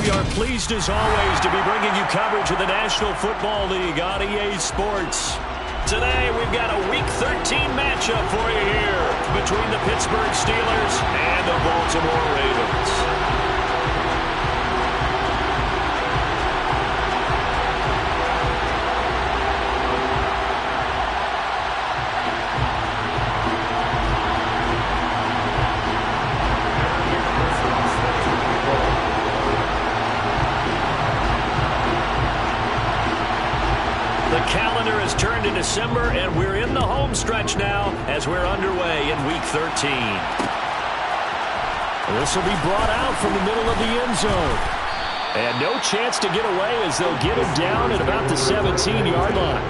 We are pleased as always to be bringing you coverage of the National Football League on EA Sports. Today we've got a Week 13 matchup for you here between the Pittsburgh Steelers and the Baltimore Ravens. Turned to December, and we're in the home stretch now as we're underway in Week 13. This will be brought out from the middle of the end zone. And no chance to get away as they'll get him down at about the 17-yard line.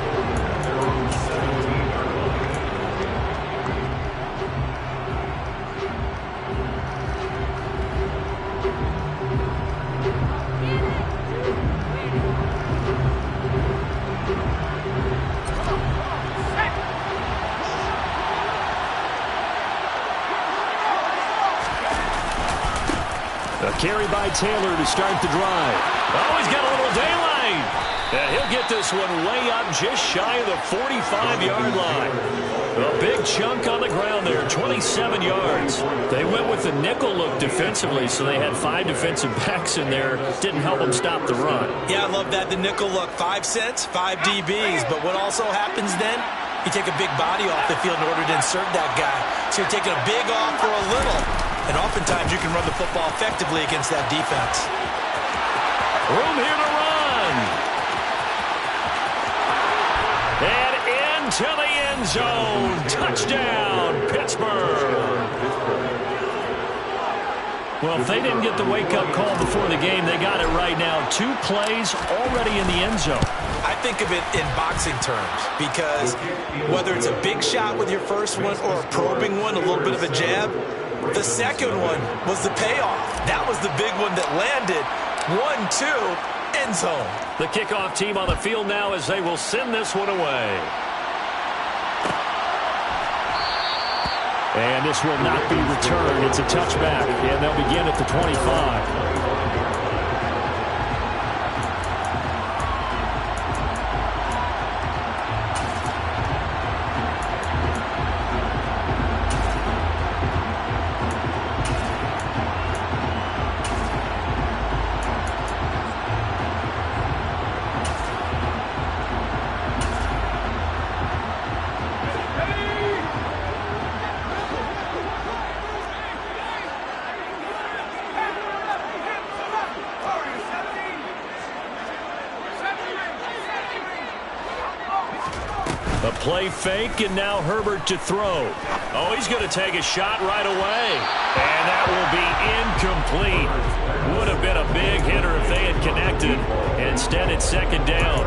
Carry by Taylor to start the drive. Oh, he's got a little daylight. And he'll get this one way up just shy of the 45-yard line. A big chunk on the ground there, 27 yards. They went with the nickel look defensively, so they had 5 defensive backs in there. Didn't help them stop the run. Yeah, I love that, the nickel look. 5 cents, 5 DBs. But what also happens then, you take a big body off the field in order to insert that guy. So you're taking a big off for a little. And oftentimes you can run the football effectively against that defense. Room here to run. And into the end zone. Touchdown, Pittsburgh. Well, if they didn't get the wake-up call before the game, they got it right now. 2 plays already in the end zone. I think of it in boxing terms because whether it's a big shot with your first one or a probing one, a little bit of a jab, the second one was the payoff. That was the big one that landed. 1-2, end zone. The kickoff team on the field now as they will send this one away. And this will not be returned. It's a touchback, and they'll begin at the 25. A play fake, and now Herbert to throw. Oh, he's going to take a shot right away. And that will be incomplete. Would have been a big hitter if they had connected. Instead, it's second down.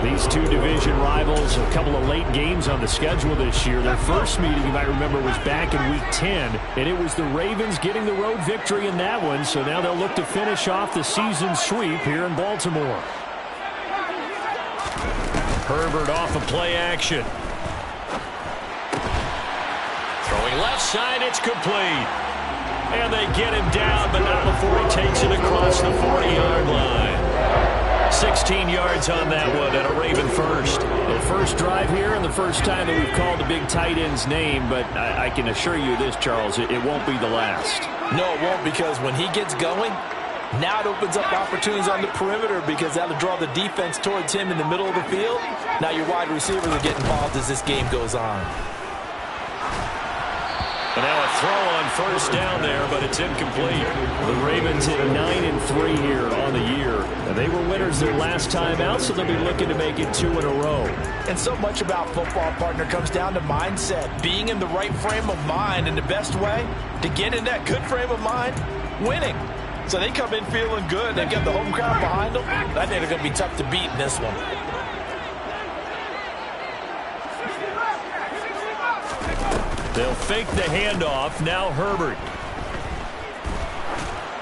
These two division rivals, a couple of late games on the schedule this year. Their first meeting, you might remember, was back in Week 10. And it was the Ravens getting the road victory in that one. So now they'll look to finish off the season sweep here in Baltimore. Herbert off of play action. Throwing left side, it's complete. And they get him down, but not before he takes it across the 40-yard line. 16 yards on that one, and a Raven first. The first drive here and the first time that we've called the big tight end's name, but I can assure you this, Charles, it won't be the last. No, it won't, because when he gets going, now it opens up opportunities on the perimeter because that'll draw the defense towards him in the middle of the field. Now your wide receivers will get involved as this game goes on. But now a throw on first down there, but it's incomplete. The Ravens hit 9-3 here on the year. And they were winners their last time out, so they'll be looking to make it 2 in a row. And so much about football, partner, comes down to mindset. Being in the right frame of mind, and the best way to get in that good frame of mind, winning. So they come in feeling good. They've got the home crowd behind them. I think they're going to be tough to beat in this one. They'll fake the handoff. Now Herbert.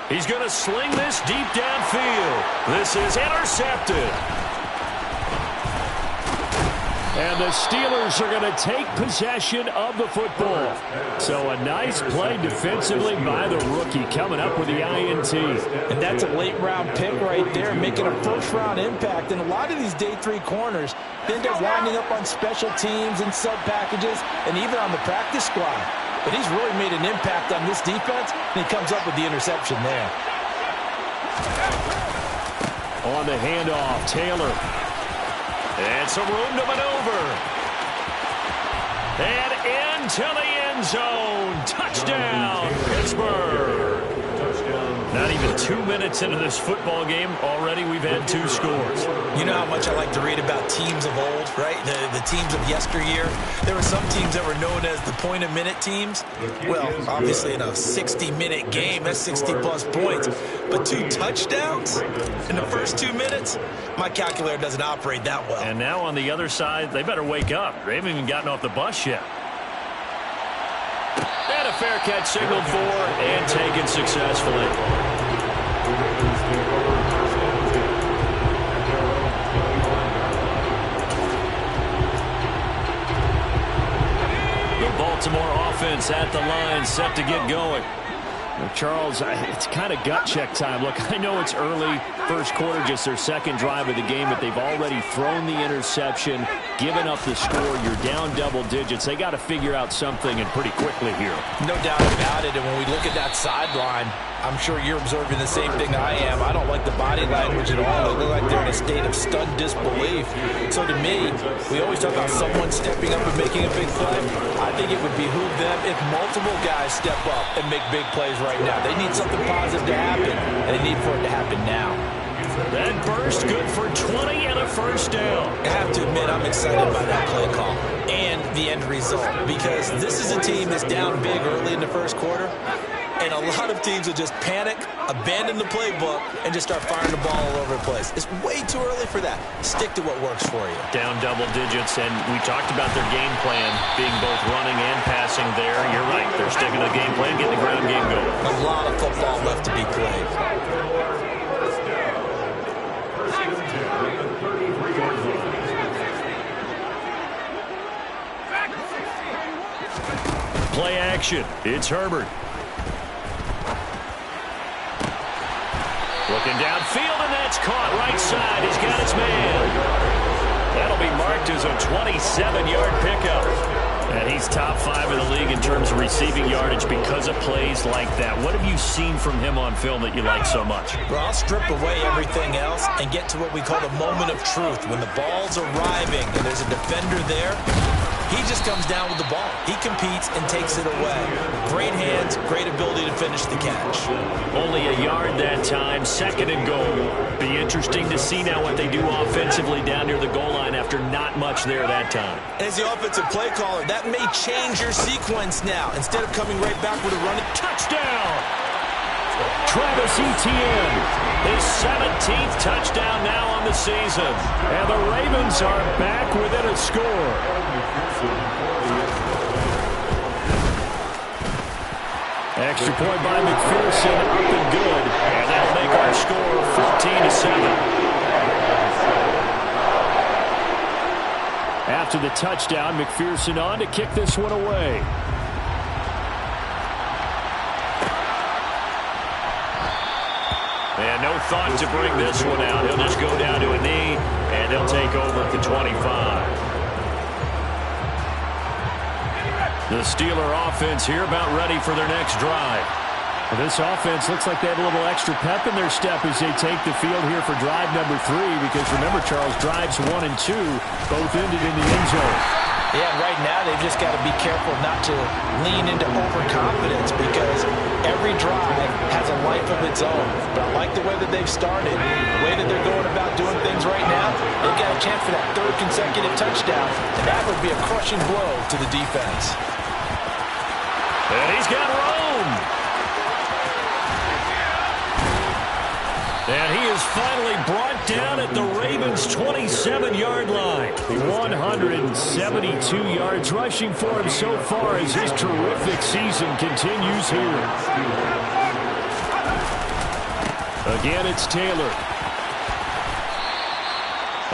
He's going to sling this deep downfield. This is intercepted. And the Steelers are going to take possession of the football. So a nice play defensively by the rookie coming up with the INT. And that's a late-round pick right there, making a first-round impact. And a lot of these day 3 corners end up winding up on special teams and sub-packages and even on the practice squad. But he's really made an impact on this defense, and he comes up with the interception there. On the handoff, Taylor. And some room to maneuver. And into the end zone. Touchdown, Pittsburgh. Not even 2 minutes into this football game, already we've had 2 scores. You know how much I like to read about teams of old, right? The teams of yesteryear. There were some teams that were known as the point-a-minute teams. Well, obviously in a 60-minute game, that's 60-plus points. But 2 touchdowns in the first 2 minutes? My calculator doesn't operate that well. And now on the other side, they better wake up. They haven't even gotten off the bus yet. And a fair catch signaled for and taken successfully. The Baltimore offense at the line, set to get going. Charles, it's kind of gut check time. Look, I know it's early, first quarter, just their second drive of the game, but they've already thrown the interception, given up the score. You're down double digits. They got to figure out something, and pretty quickly here. No doubt about it, and when we look at that sideline, I'm sure you're observing the same thing I am. I don't like the body language at all. They look like they're in a state of stunned disbelief. So to me, we always talk about someone stepping up and making a big play. I think it would behoove them if multiple guys step up and make big plays right now. They need something positive to happen, and they need for it to happen now. That burst good for 20 and a first down. I have to admit, I'm excited by that play call and the end result, because this is a team that's down big early in the first quarter, and a lot of teams will just panic, abandon the playbook, and just start firing the ball all over the place. It's way too early for that. Stick to what works for you. Down double digits, and we talked about their game plan being both running and passing there. You're right. They're sticking to the game plan, getting the ground game going. A lot of football left to be played. Play action. It's Herbert. Looking downfield, and that's caught right side. He's got his man. That'll be marked as a 27-yard pickup. And he's top 5 in the league in terms of receiving yardage because of plays like that. What have you seen from him on film that you like so much? Well, I'll strip away everything else and get to what we call the moment of truth. When the ball's arriving and there's a defender there, he just comes down with the ball. He competes and takes it away. Great hands, great ability to finish the catch. Only a yard that time, 2nd and goal. Be interesting to see now what they do offensively down near the goal line after not much there that time. As the offensive play caller, that may change your sequence now. Instead of coming right back with a running touchdown, Travis Etienne, his 17th touchdown now on the season. And the Ravens are back within a score. Extra point by McPherson, up and good. And that'll make our score 14-7. After the touchdown, McPherson on to kick this one away. And no thought to bring this one out. He'll just go down to a knee, and he'll take over at the 25. The Steeler offense here about ready for their next drive. Well, this offense looks like they have a little extra pep in their step as they take the field here for drive number 3, because remember, Charles, drives 1 and 2 both ended in the end zone. Yeah, right now they've just got to be careful not to lean into overconfidence, because every drive has a life of its own. But I like the way that they've started, the way that they're going about doing things right now. They've got a chance for that 3rd consecutive touchdown, and that would be a crushing blow to the defense. And he's got Rome. And he is finally brought down at the Ravens' 27-yard line. 172 yards rushing for him so far as his terrific season continues here. Again, it's Taylor.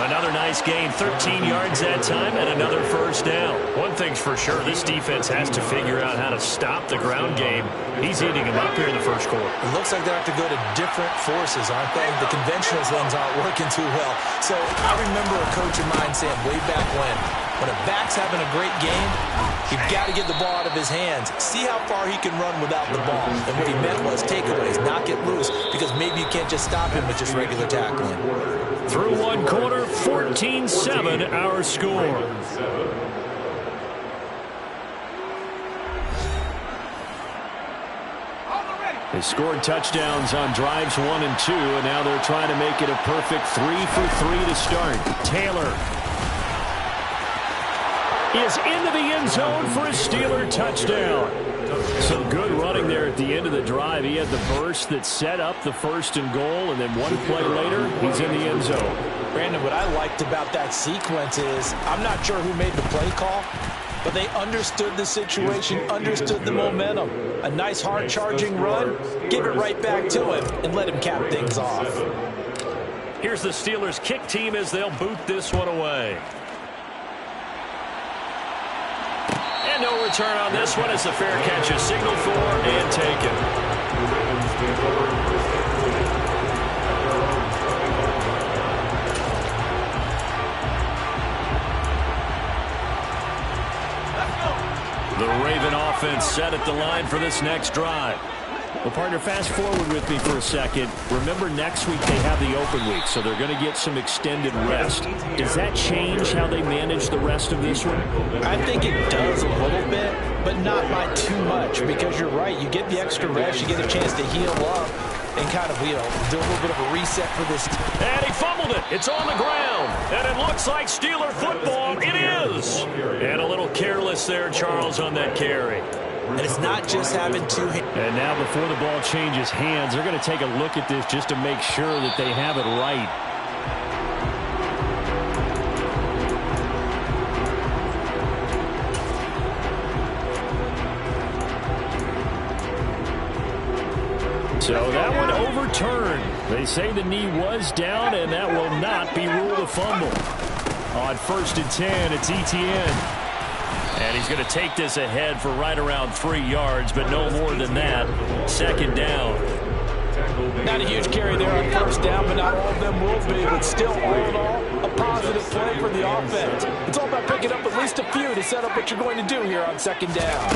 Another nice gain, 13 yards that time, and another first down. One thing's for sure, this defense has to figure out how to stop the ground game. He's eating him up here in the first quarter. It looks like they have to go to different forces, aren't they? The conventional things aren't working too well. So I remember a coach of mine saying way back when a back's having a great game, you've got to get the ball out of his hands. See how far he can run without the ball. And what he meant was takeaways, not get loose, because maybe you can't just stop him with just regular tackling. Through one quarter, 14-7 our score. They scored touchdowns on drives 1 and 2, and now they're trying to make it a perfect 3 for 3 to start. Taylor is into the end zone for a Steeler touchdown. Some good running there at the end of the drive. He had the burst that set up the 1st and goal, and then one play later, he's in the end zone. Brandon, what I liked about that sequence is I'm not sure who made the play call, but they understood the situation, understood the momentum. A nice hard-charging run, give it right back to him, and let him cap things off. Here's the Steelers' kick team as they'll boot this one away. And no return on this one as the fair catch is signaled for and taken. The Raven offense set at the line for this next drive. Well, partner, fast forward with me for a second. Remember, next week they have the open week, so they're going to get some extended rest. Does that change how they manage the rest of this one? I think it does a little bit, but not by too much, because you're right. You get the extra rest, you get a chance to heal up and kind of, do a little bit of a reset for this. And he fumbled it. It's on the ground. And it looks like Steeler football. It is. And a little careless there, Charles, on that carry. And it's not just having two hands. And now before the ball changes hands, they're going to take a look at this just to make sure that they have it right. So that one overturned. They say the knee was down, and that will not be ruled a fumble. On 1st and 10, it's Etienne. And he's going to take this ahead for right around 3 yards, but no more than that. 2nd down. Not a huge carry there on 1st down, but not all of them will be. But still, all in all, a positive play for the offense. It's all about picking up at least a few to set up what you're going to do here on 2nd down.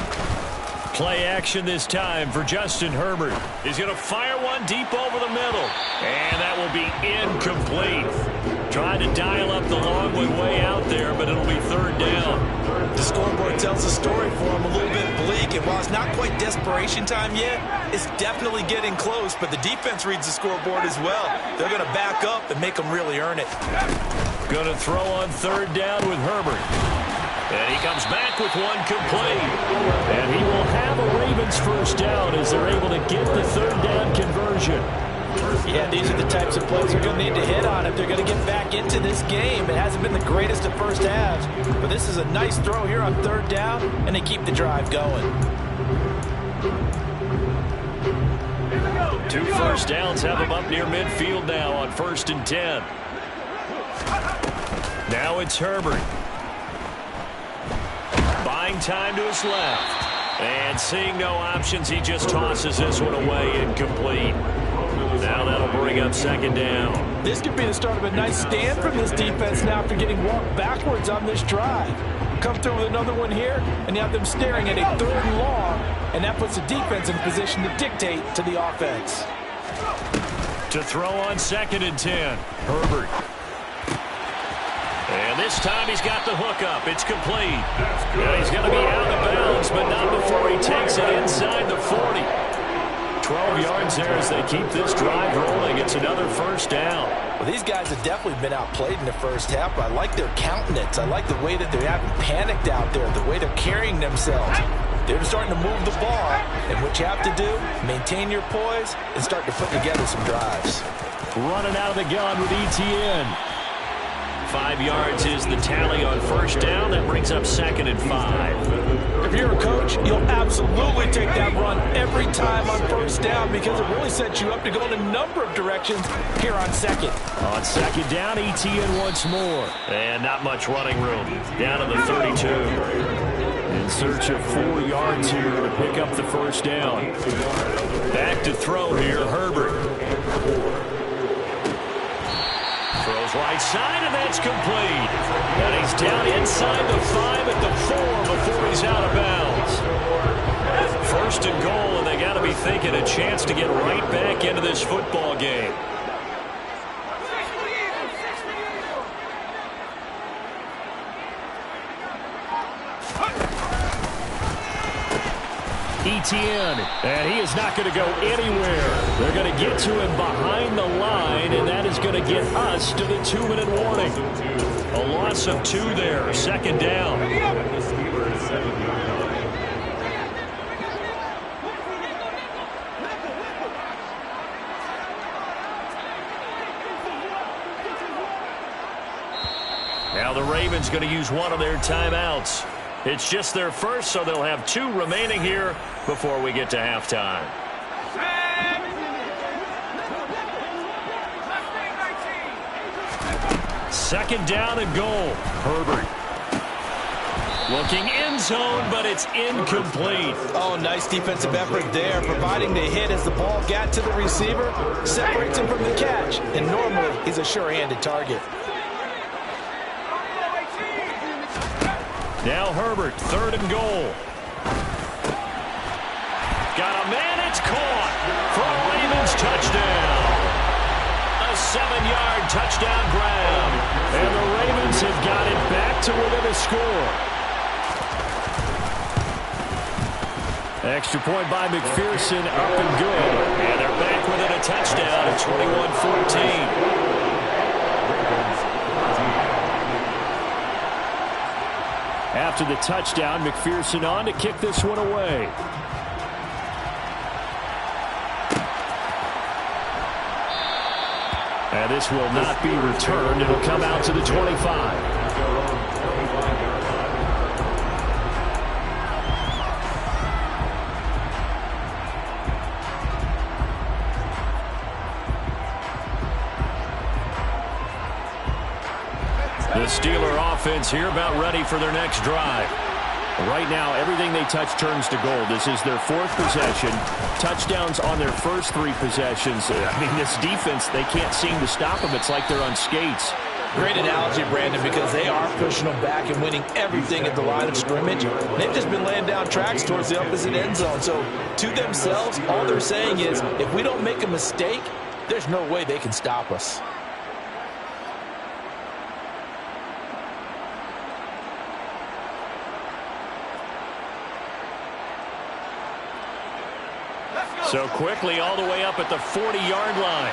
Play action this time for Justin Herbert. He's going to fire one deep over the middle. And that will be incomplete. Trying to dial up the long way out there, but it'll be 3rd down. The scoreboard tells a story for him, a little bit bleak. And while it's not quite desperation time yet, it's definitely getting close. But the defense reads the scoreboard as well. They're going to back up and make them really earn it. Going to throw on 3rd down with Herbert. And he comes back with one complete. And he will have a Ravens 1st down as they're able to get the 3rd down conversion. Yeah, these are the types of plays they're going to need to hit on if they're going to get back into this game. It hasn't been the greatest of first halves, but this is a nice throw here on 3rd down, and they keep the drive going. 2 first downs have them up near midfield now on 1st and 10. Now it's Herbert. Buying time to his left. And seeing no options, he just tosses this one away, incomplete. Now that'll bring up 2nd down. This could be the start of a nice stand from this defense now after getting walked backwards on this drive. Come through with another one here, and you have them staring at a 3rd and long, and that puts the defense in position to dictate to the offense. To throw on 2nd and 10, Herbert. And this time he's got the hook up. It's complete. And he's going to be out of bounds, but not before he takes it inside the 40. 12 yards there as they keep this drive rolling. It's another 1st down. Well, these guys have definitely been outplayed in the 1st half, but I like their countenance. I like the way that they haven't panicked out there, the way they're carrying themselves. They're starting to move the ball, and what you have to do, maintain your poise and start to put together some drives. Running out of the gun with Etienne. 5 yards is the tally on first down. That brings up 2nd and 5. If you're a coach, you'll absolutely take that run every time on first down because it really sets you up to go in a number of directions here on 2nd. On 2nd down, ETN once more. And not much running room. Down to the 32. In search of 4 yards here to pick up the first down. Back to throw here, Herbert. Throws right side, and that's complete. And he's down inside the 5 at the 4 before he's out of bounds. 1st and goal, and they got to be thinking a chance to get right back into this football game. ETN, and he is not going to go anywhere. They're going to get to him behind the line, and that is going to get us to the 2-minute warning. A loss of 2 there, 2nd down. Now the Ravens going to use one of their timeouts. It's just their first, so they'll have 2 remaining here before we get to halftime. Second down and goal. Herbert. Looking end zone, but it's incomplete. Oh, nice defensive effort there, providing the hit as the ball got to the receiver, separates him from the catch, and normally he's a sure-handed target. Now Herbert, 3rd and goal. Got a man, it's caught for a Ravens touchdown. A 7-yard touchdown grab. And the Ravens have got it back to within a score. Extra point by McPherson, up and good. And they're back within a touchdown at 21-14. After the touchdown, McPherson on to kick this one away. And this will not be returned. It'll come out to the 25. The Steeler offense here about ready for their next drive. Right now, everything they touch turns to gold. This is their 4th possession. Touchdowns on their first 3 possessions. I mean, this defense, they can't seem to stop them. It's like they're on skates. Great analogy, Brandon, because they are pushing them back and winning everything at the line of scrimmage. They've just been laying down tracks towards the opposite end zone. So, to themselves, all they're saying is, if we don't make a mistake, there's no way they can stop us. So quickly all the way up at the 40-yard line.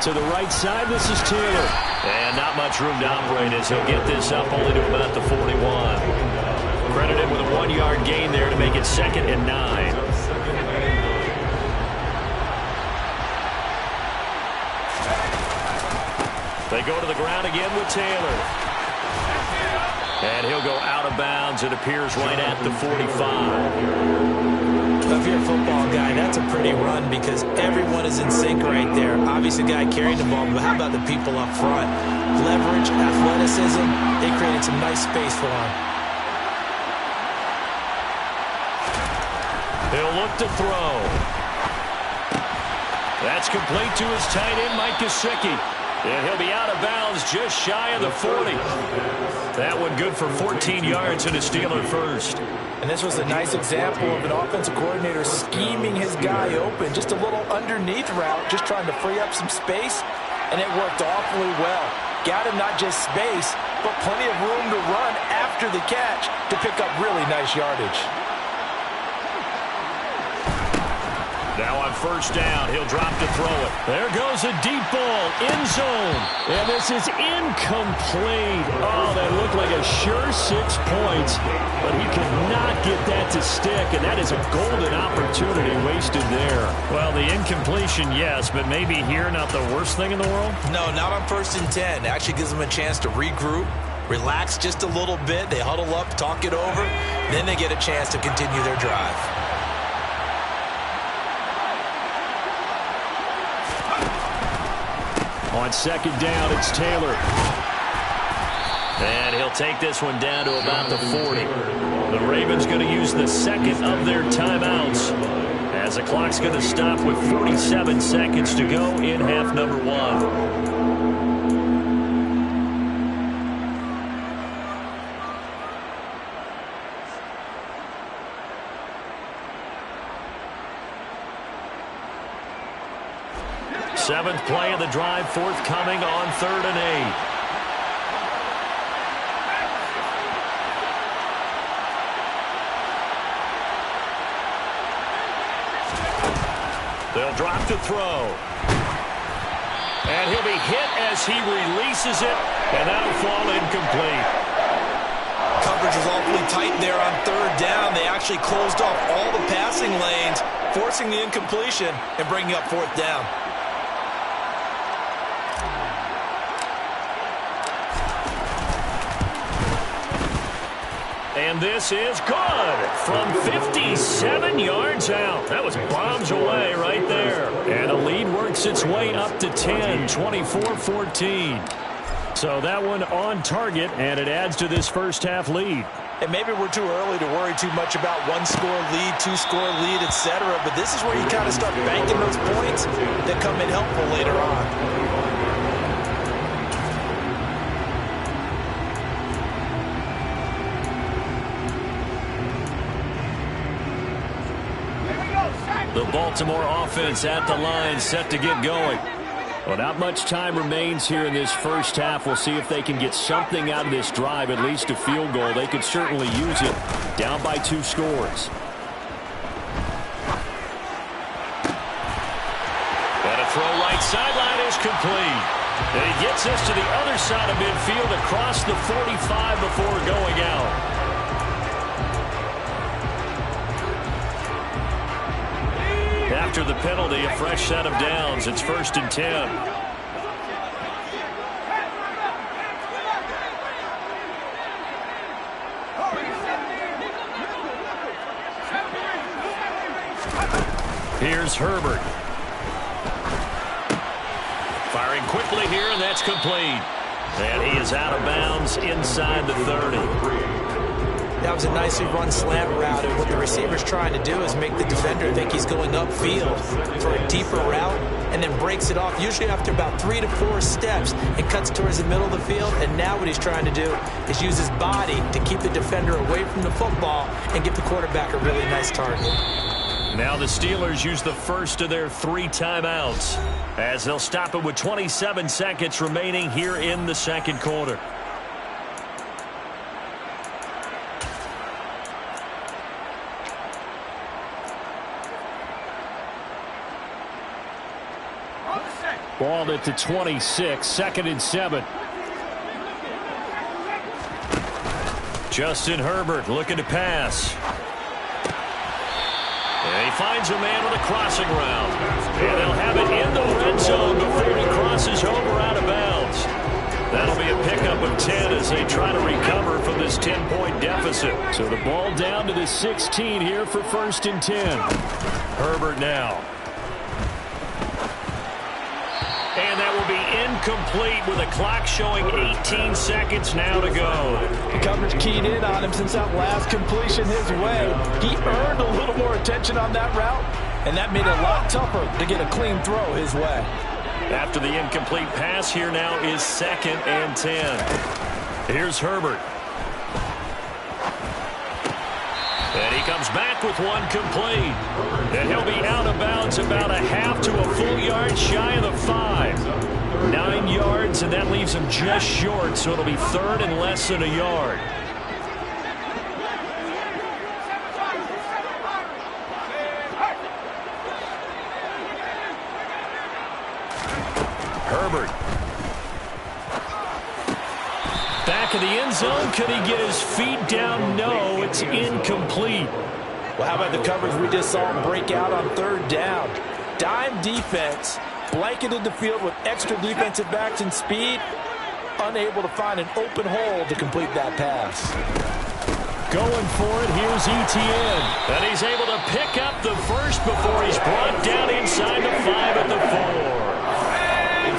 To the right side, this is Taylor. And not much room to operate as he'll get this up only to about the 41. Credited with a 1-yard gain there to make it 2nd and 9. They go to the ground again with Taylor. And he'll go out of bounds. It appears right at the 45. If you're a football guy, that's a pretty run because everyone is in sync right there. Obviously, the guy carrying the ball, but how about the people up front? Leverage, athleticism, they created some nice space for him. He'll look to throw. That's complete to his tight end, Mike Gesicki. And he'll be out of bounds just shy of the 40. That one good for 14 yards and a Steeler first. And this was a nice example of an offensive coordinator scheming his guy open. Just a little underneath route, just trying to free up some space. And it worked awfully well. Got him not just space, but plenty of room to run after the catch to pick up really nice yardage. Now on first down, he'll drop to throw it. There goes a deep ball, end zone. And this is incomplete. Oh, that looked like a sure 6 points, but he could not get that to stick, and that is a golden opportunity wasted there. Well, the incompletion, yes, but maybe here not the worst thing in the world? No, not on 1st and 10. Actually gives them a chance to regroup, relax just a little bit. They huddle up, talk it over, then they get a chance to continue their drive. On second down, it's Taylor. And he'll take this one down to about the 40. The Ravens going to use the second of their timeouts, as the clock's going to stop with 47 seconds to go in half number 1. Seventh play of the drive forthcoming on 3rd and 8. They'll drop to throw. And he'll be hit as he releases it, and that'll fall incomplete. Coverage was awfully tight there on 3rd down. They actually closed off all the passing lanes, forcing the incompletion and bringing up 4th down. And this is good from 57 yards out. That was bombs away right there. And a lead works its way up to 10, 24-14. So that one on target, and it adds to this first half lead. And maybe we're too early to worry too much about 1-score lead, 2-score lead, etc. But this is where you kind of start banking those points that come in helpful later on. The Baltimore offense at the line, set to get going. Well, not much time remains here in this first half. We'll see if they can get something out of this drive, at least a field goal. They could certainly use it, down by 2 scores. And a throw right sideline is complete. And he gets this to the other side of midfield across the 45 before going out. After the penalty, a fresh set of downs. It's 1st and 10. Here's Herbert. Firing quickly here, and that's complete. And he is out of bounds inside the 30. That was a nicely run slant route, and what the receiver's trying to do is make the defender think he's going upfield for a deeper route, and then breaks it off, usually after about 3 to 4 steps, and cuts towards the middle of the field. And now what he's trying to do is use his body to keep the defender away from the football and give the quarterback a really nice target. Now the Steelers use the first of their 3 timeouts, as they'll stop it with 27 seconds remaining here in the second quarter. Ball at the 26, 2nd and 7. Justin Herbert looking to pass. And he finds a man with a crossing route. And they'll have it in the red zone before he crosses over out of bounds. That'll be a pickup of 10 as they try to recover from this 10-point deficit. So the ball down to the 16 here for 1st and 10. Herbert now. And that will be incomplete with a clock showing 18 seconds now to go. The coverage keyed in on him since that last completion his way. He earned a little more attention on that route, and that made it a lot tougher to get a clean throw his way. After the incomplete pass, here now is 2nd and 10. Here's Herbert. And he comes back with one complete. And he'll be out of bounds about a half to a full yard shy of the 5. 9 yards, and that leaves him just short, so it'll be 3rd and less than a yard. of the end zone. Could he get his feet down? No, it's incomplete. Well, how about the coverage we just saw him break out on third down? Dime defense, blanketed the field with extra defensive backs and speed, unable to find an open hole to complete that pass. Going for it, here's Etienne. And he's able to pick up the first before he's brought down inside the 5 at the 4.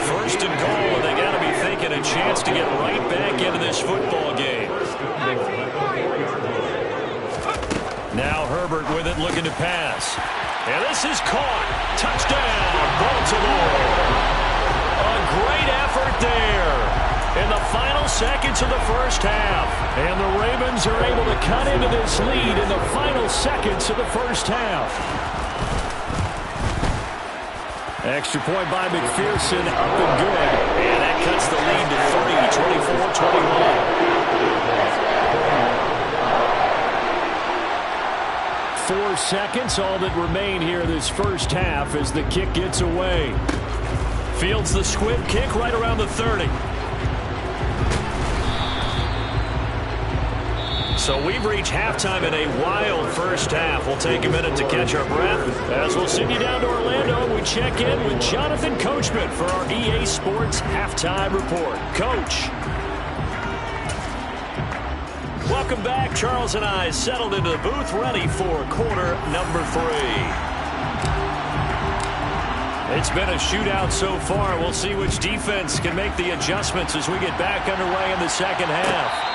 First and goal, and they got to be thinking a chance to get right back into this football game. Now Herbert with it, looking to pass. And this is caught. Touchdown, Baltimore. A great effort there in the final seconds of the first half. And the Ravens are able to cut into this lead in the final seconds of the first half. Extra point by McPherson, up and good. And that cuts the lead to 3, 24-21. 4 seconds, all that remain here this first half as the kick gets away. Fields the squib kick right around the 30. So we've reached halftime in a wild first half. We'll take a minute to catch our breath as we'll send you down to Orlando and we check in with Jonathan Coachman for our EA Sports Halftime Report. Coach. Welcome back. Charles and I settled into the booth ready for quarter number 3. It's been a shootout so far. We'll see which defense can make the adjustments as we get back underway in the second half.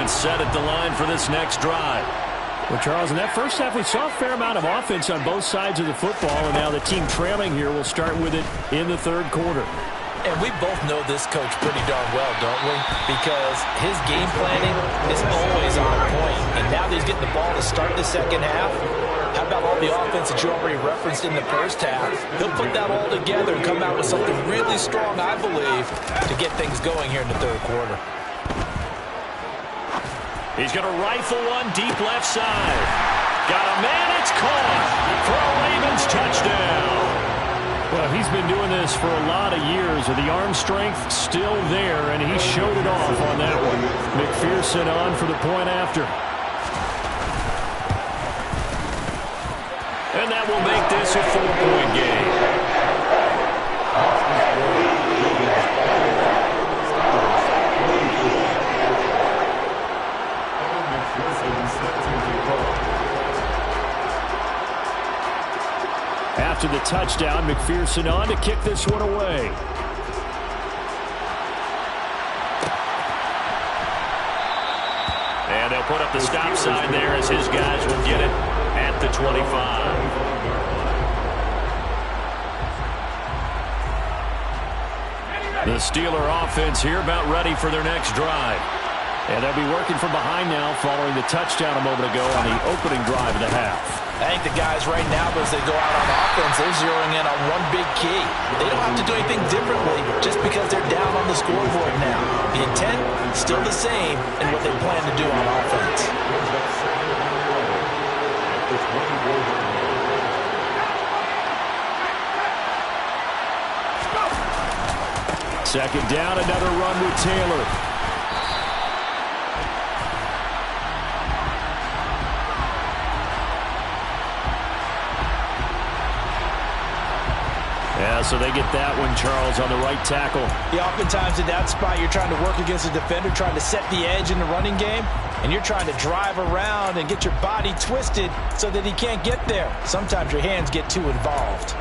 Set at the line for this next drive. Well, Charles, in that first half, we saw a fair amount of offense on both sides of the football, and now the team trailing here will start with it in the third quarter. And we both know this coach pretty darn well, don't we? Because his game planning is always on point. And now that he's getting the ball to start the second half, how about all the offense that you already referenced in the first half? He'll put that all together and come out with something really strong, I believe, to get things going here in the third quarter. He's going to rifle one deep left side. Got a man, it's caught for a Ravens touchdown. Well, he's been doing this for a lot of years with the arm strength still there, and he showed it off on that one. McPherson on for the point after. And that will make this a 4-point game. After the touchdown, McPherson on to kick this one away. And they'll put up the stop sign there as his guys will get it at the 25. The Steeler offense here about ready for their next drive. And they'll be working from behind now following the touchdown a moment ago on the opening drive of the half. I think the guys right now, as they go out on offense, they're zeroing in on one big key. They don't have to do anything differently just because they're down on the scoreboard now. The intent, still the same in what they plan to do on offense. Second down, another run with Taylor. Yeah, so they get that one, Charles, on the right tackle. Yeah, oftentimes in that spot, you're trying to work against a defender, trying to set the edge in the running game, and you're trying to drive around and get your body twisted so that he can't get there. Sometimes your hands get too involved.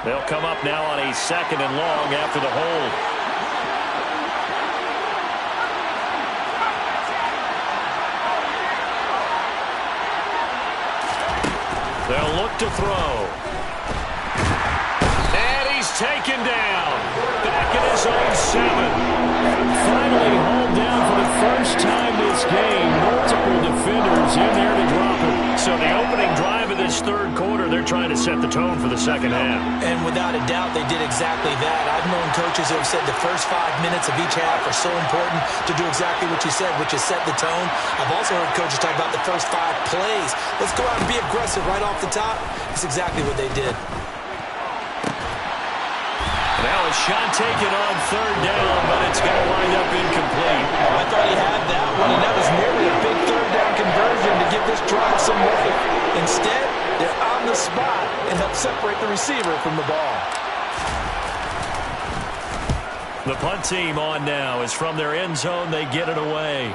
They'll come up now on a second and long after the hold. They'll look to throw. And he's taken down. Back in his own 7. Finally hauled down for the first time this this game. Multiple defenders in there to drop him. So the opening drive of this third quarter, they're trying to set the tone for the second half. And without a doubt, they did exactly that. I've known coaches who have said the first 5 minutes of each half are so important to do exactly what you said, which is set the tone. I've also heard coaches talk about the first 5 plays. Let's go out and be aggressive right off the top. That's exactly what they did. Now a shot taken on third down, but it's going to wind up incomplete. I thought he had that one, and that was nearly a big third down conversion to give this drive some weight. Instead, they're on the spot and help separate the receiver from the ball. The punt team on now is from their end zone. They get it away.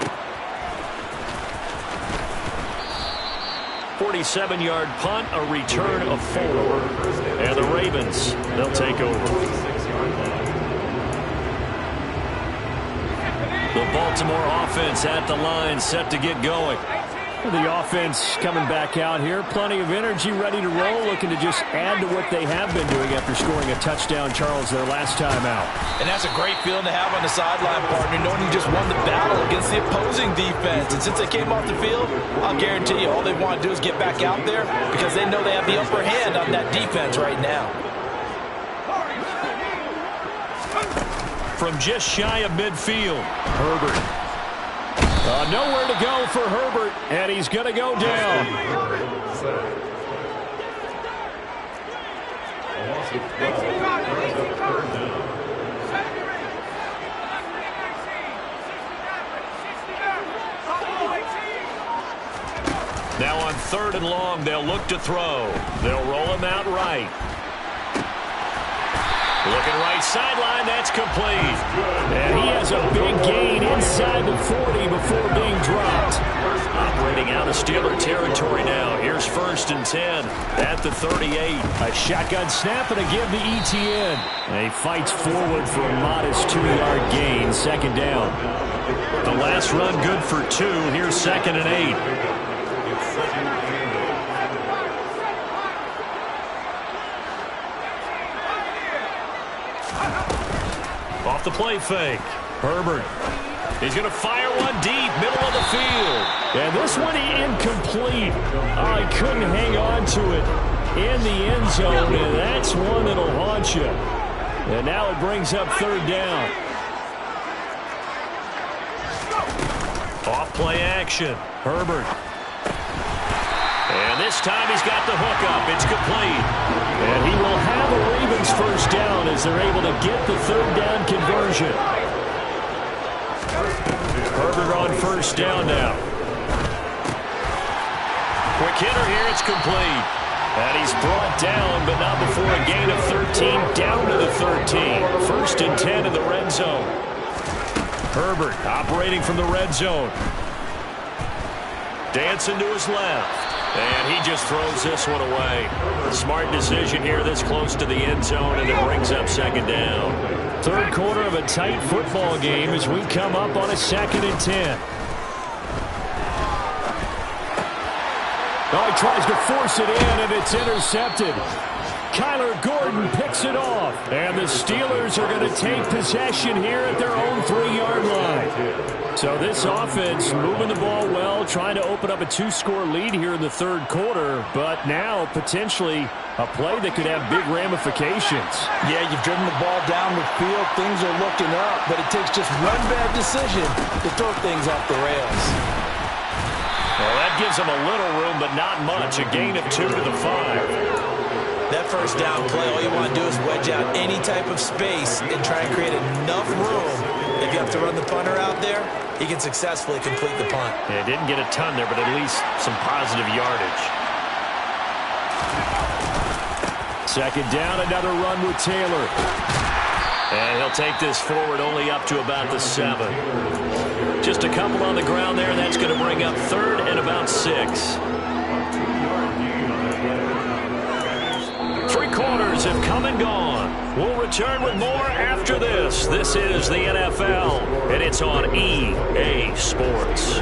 47-yard punt, a return of 4. And the Ravens, they'll take over. The Baltimore offense at the line, set to get going. The offense coming back out here. Plenty of energy, ready to roll, looking to just add to what they have been doing after scoring a touchdown, Charles, their last time out. And that's a great feeling to have on the sideline, partner, knowing you just won the battle against the opposing defense. And since they came off the field, I'll guarantee you all they want to do is get back out there because they know they have the upper hand on that defense right now. From just shy of midfield, Herbert. Nowhere to go for Herbert, and he's going to go down. Now on 3rd and long, they'll look to throw. They'll roll him out right. Looking right sideline, that's complete. And he has a big gain inside the 40 before being dropped. Operating out of Steeler territory now. Here's 1st and 10 at the 38. A shotgun snap and a give to ETN. And he fights forward for a modest 2-yard gain, 2nd down. The last run good for 2. Here's 2nd and 8. Off the play fake. Herbert. He's going to fire one deep, middle of the field. And this one incomplete. Oh, he couldn't hang on to it in the end zone, and that's one that'll haunt you. And now it brings up 3rd down. Off play action. Herbert. And this time he's got the hook up. It's complete. And he will have a Ravens 1st down as they're able to get the 3rd down conversion. Herbert on 1st down now. Quick hitter here. It's complete. And he's brought down, but not before a gain of 13, down to the 13. 1st and 10 in the red zone. Herbert operating from the red zone. Dancing to his left. And he just throws this one away. Smart decision here this close to the end zone, and it brings up 2nd down. 3rd quarter of a tight football game as we come up on a 2nd and 10. Oh, he tries to force it in, and it's intercepted. Kyler Gordon picks it off. And the Steelers are going to take possession here at their own 3-yard line. So this offense moving the ball well, trying to open up a 2-score lead here in the 3rd quarter. But now potentially a play that could have big ramifications. Yeah, you've driven the ball down the field. Things are looking up, but it takes just one bad decision to throw things off the rails. Well, that gives them a little room, but not much. A gain of 2 to the 5. That 1st down play, all you want to do is wedge out any type of space and try and create enough room. If you have to run the punter out there, he can successfully complete the punt. Yeah, didn't get a ton there, but at least some positive yardage. 2nd down, another run with Taylor. And he'll take this forward only up to about the 7. Just a couple on the ground there. That's going to bring up 3rd and about 6. 3 quarters have come and gone. We'll return with more after this. This is the NFL, and it's on EA Sports.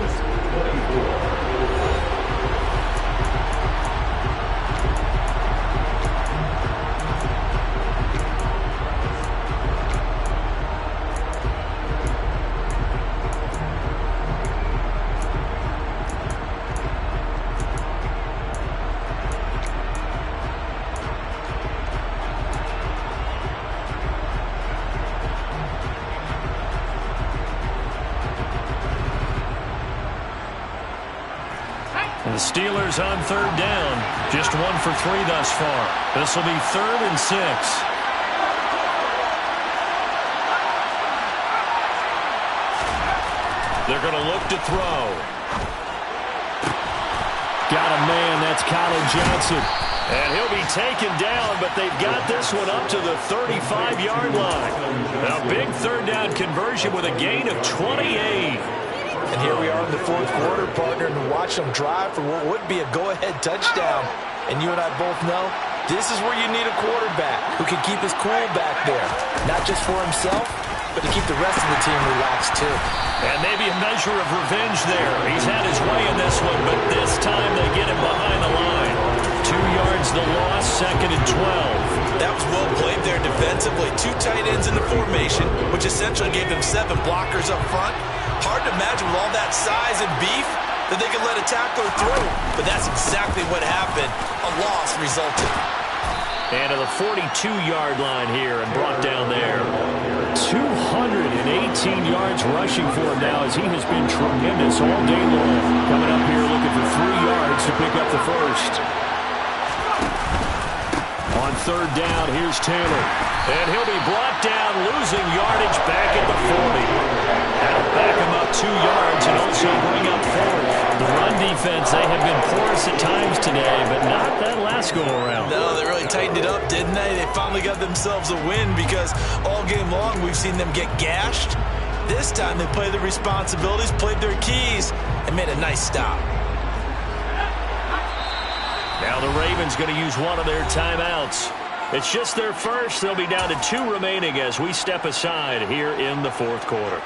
Steelers on third down. Just 1 for 3 thus far. This will be 3rd and 6. They're going to look to throw. Got a man. That's Colin Johnson. And he'll be taken down, but they've got this one up to the 35-yard line. Now, big third down conversion with a gain of 28. And here we are in the 4th quarter, partner, and watch them drive for what would be a go-ahead touchdown. And you and I both know this is where you need a quarterback who can keep his cool back there. Not just for himself, but to keep the rest of the team relaxed, too. And maybe a measure of revenge there. He's had his way in this one, but this time they get him behind the line. 2 yards the loss, 2nd and 12. That was well played there defensively. 2 tight ends in the formation, which essentially gave them 7 blockers up front. Hard to imagine with all that size and beef that they could let a tackler through. But that's exactly what happened. A loss resulted. And to the 42-yard line here and brought down there. 218 yards rushing for him now as he has been tremendous all day long. Coming up here looking for 3 yards to pick up the first. On third down, here's Taylor. And he'll be brought down, losing yardage back at the 40. That'll back him up 2 yards and also bring up 4th. The run defense, they have been porous at times today, but not that last go-around. No, they really tightened it up, didn't they? They finally got themselves a win because all game long we've seen them get gashed. This time they played their responsibilities, played their keys, and made a nice stop. Now the Ravens going to use one of their timeouts. It's just their first. They'll be down to 2 remaining as we step aside here in the 4th quarter.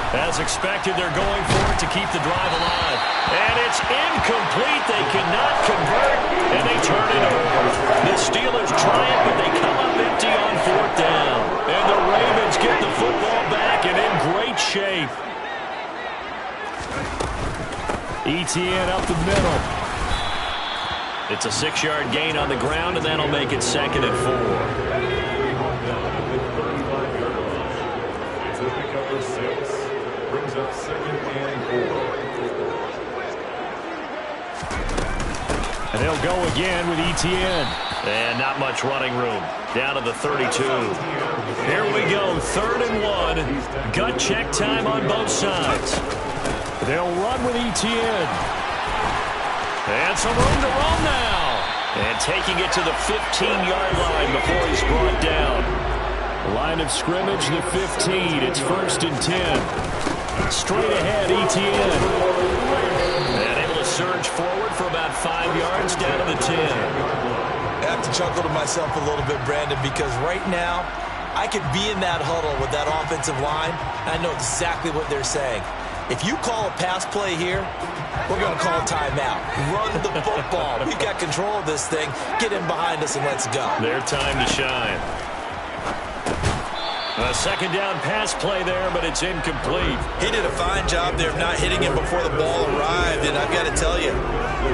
As expected, they're going for it to keep the drive alive. And it's incomplete. They cannot convert, and they turn it over. The Steelers try it, but they come up empty on 4th down. And the Ravens get the football back and in great shape. ETN up the middle. It's a 6-yard gain on the ground, and that'll make it 2nd and 4. And they'll go again with ETN. And not much running room. Down to the 32. Here we go, 3rd and 1. Gut check time on both sides. They'll run with ETN. And some room to run now. And taking it to the 15-yard line before he's brought down. Line of scrimmage, the 15. It's 1st and 10. Straight ahead, ETN. And able to surge forward for about 5 yards down to the 10. I have to chuckle to myself a little bit, Brandon, because right now I could be in that huddle with that offensive line, and I know exactly what they're saying. If you call a pass play here, we're going to call a timeout. Run the football. We've got control of this thing. Get in behind us and let's go. Their time to shine. A 2nd down pass play there, but it's incomplete. He did a fine job there of not hitting him before the ball arrived, and I've got to tell you,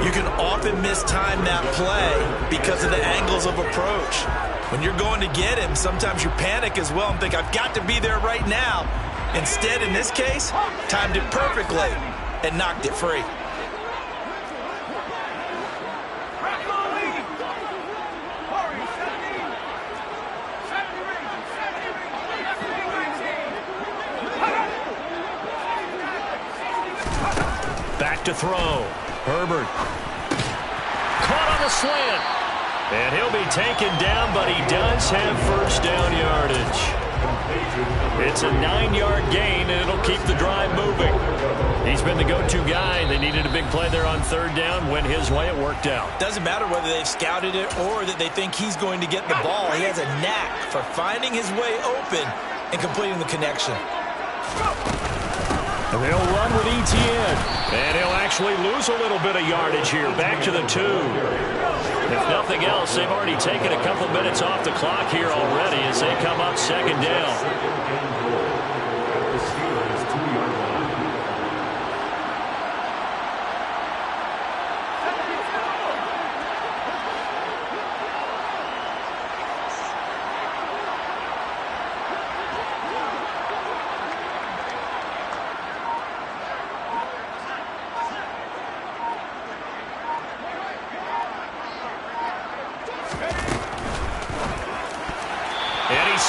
you can often mistime that play because of the angles of approach. When you're going to get him, sometimes you panic as well and think, I've got to be there right now. Instead, in this case, timed it perfectly and knocked it free. Back to throw. Herbert. Caught on a slant. And he'll be taken down, but he does have 1st down yardage. It's a 9-yard gain, and it'll keep the drive moving. He's been the go-to guy. They needed a big play there on 3rd down. Went his way. It worked out. Doesn't matter whether they've scouted it or that they think he's going to get the ball. He has a knack for finding his way open and completing the connection. And they'll run with ETN. And he'll actually lose a little bit of yardage here. Back to the 2. If nothing else, they've already taken a couple minutes off the clock here already as they come up 2nd down.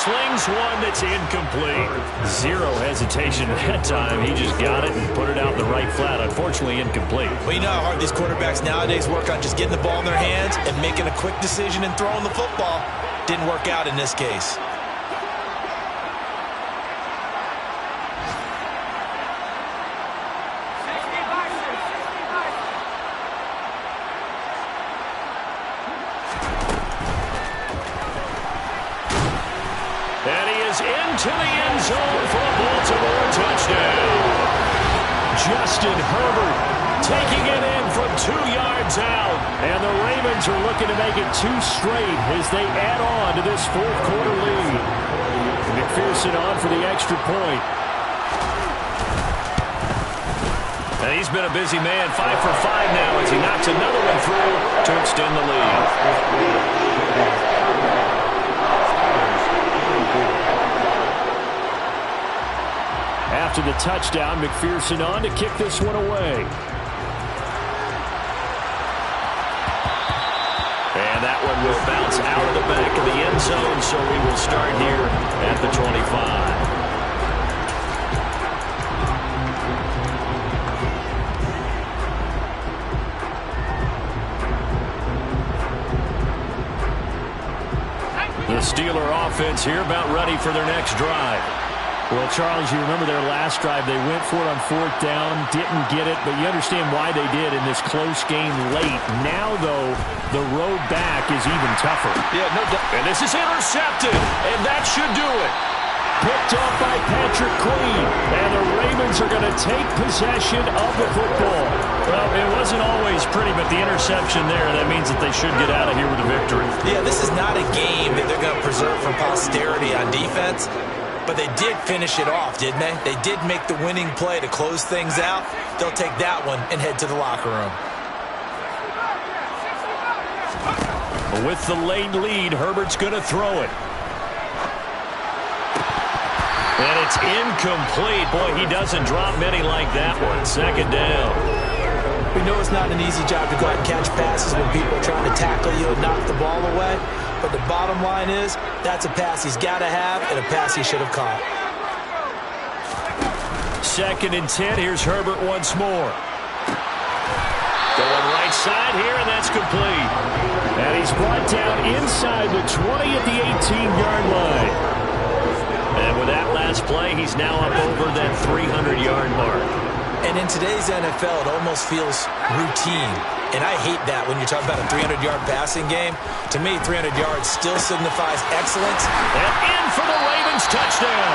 slings one that's incomplete. Zero hesitation at that time. He just got it and put it out in the right flat. Unfortunately, incomplete. Well, you know how hard these quarterbacks nowadays work on just getting the ball in their hands and making a quick decision and throwing the football. Didn't work out in this case. Into the end zone for a Baltimore touchdown. Justin Herbert taking it in from 2 yards out. And the Ravens are looking to make it 2 straight as they add on to this fourth quarter lead. McPherson on for the extra point. And he's been a busy man, 5 for 5 now as he knocks another one through to extend the lead. After the touchdown, McPherson on to kick this one away. And that one will bounce out of the back of the end zone, so we will start here at the 25. The Steeler offense here about ready for their next drive. Well, Charles, you remember their last drive. They went for it on 4th down, didn't get it, but you understand why they did in this close game late. Now, though, the road back is even tougher. Yeah, no doubt. And this is intercepted, and that should do it. Picked off by Patrick Queen, and the Ravens are going to take possession of the football. Well, it wasn't always pretty, but the interception there, that means that they should get out of here with a victory. Yeah, this is not a game that they're going to preserve for posterity on defense. But they did finish it off, didn't they? They did make the winning play to close things out. They'll take that one and head to the locker room. With the late lead, Herbert's going to throw it. And it's incomplete. Boy, he doesn't drop many like that one. 2nd down. We know it's not an easy job to go out and catch passes when people are trying to tackle you and knock the ball away. But the bottom line is, that's a pass he's got to have and a pass he should have caught. 2nd and 10. Here's Herbert once more. Going right side here, and that's complete. And he's brought down inside the 20 at the 18-yard line. And with that last play, he's now up over that 300-yard mark. And in today's NFL, it almost feels routine. And I hate that when you're talking about a 300-yard passing game. To me, 300 yards still signifies excellence. And in for the Ravens touchdown.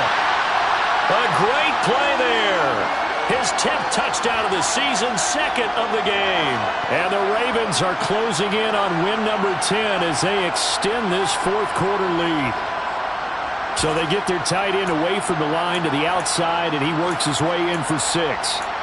A great play there. His 10th touchdown of the season, 2nd of the game. And the Ravens are closing in on win number 10 as they extend this fourth quarter lead. So they get their tight end away from the line to the outside, and he works his way in for 6.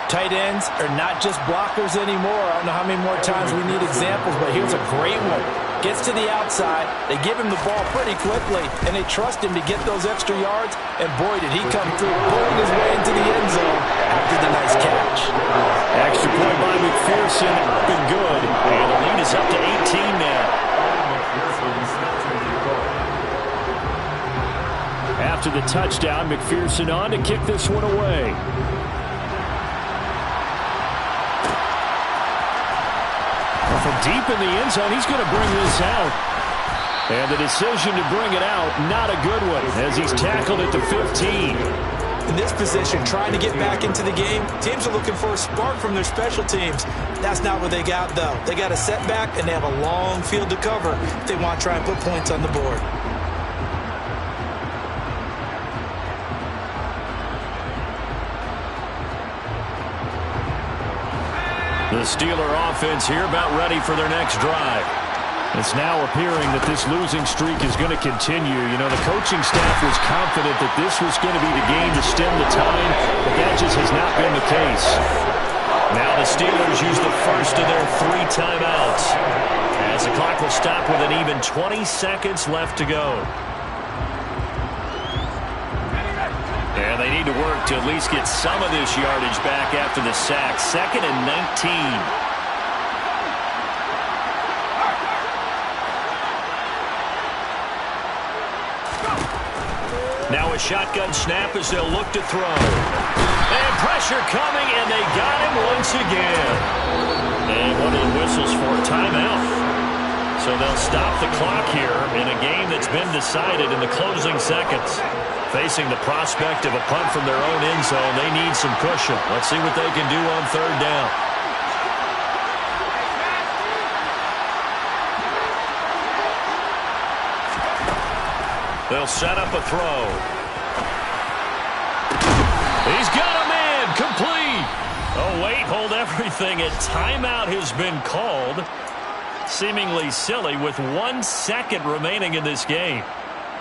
Tight ends are not just blockers anymore. I don't know how many more times we need examples, but here's a great one. Gets to the outside, they give him the ball pretty quickly, and they trust him to get those extra yards, and boy, did he come through, pulling his way into the end zone after the nice catch. Extra point by McPherson, been good, and the lead is up to 18 now. After the touchdown, McPherson on to kick this one away. From deep in the end zone, he's going to bring this out. And the decision to bring it out, not a good one, as he's tackled at the 15. In this position, trying to get back into the game, teams are looking for a spark from their special teams. That's not what they got, though. They got a setback, and they have a long field to cover if they want to try and put points on the board. The Steeler offense here about ready for their next drive. It's now appearing that this losing streak is going to continue. You know, the coaching staff was confident that this was going to be the game to stem the tide, but that just has not been the case. Now the Steelers use the first of their 3 timeouts, as the clock will stop with an even 20 seconds left to go. And they need to work to at least get some of this yardage back after the sack. 2nd and 19. A shotgun snap as they'll look to throw. And pressure coming, and they got him once again. And one of the whistles for a timeout. So they'll stop the clock here in a game that's been decided in the closing seconds. Facing the prospect of a punt from their own end zone, they need some cushion. Let's see what they can do on third down. They'll set up a throw. He's got a man, complete. Oh, wait, hold everything. A timeout has been called. Seemingly silly with 1 second remaining in this game.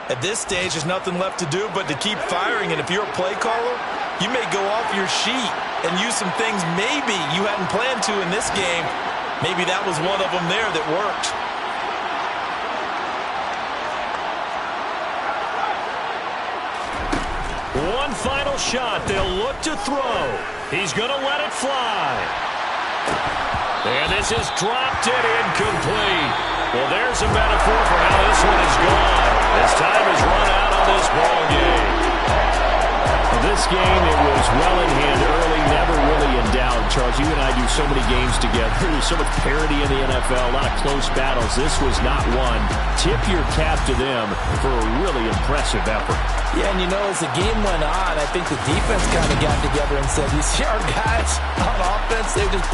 At this stage, there's nothing left to do but to keep firing. And if you're a play caller, you may go off your sheet and use some things maybe you hadn't planned to in this game. Maybe that was one of them there that worked. One final shot. They'll look to throw. He's going to let it fly. And this is dropped it incomplete. Well, there's a metaphor for how this one is gone. This time has run out on this ball game. This game, it was well in hand early, never really in doubt. Charles, you and I do so many games together. There's so much parity in the NFL, a lot of close battles. This was not one. Tip your cap to them for a really impressive effort. Yeah, and you know, as the game went on, I think the defense kind of got together and said, you see our guys on offense, they just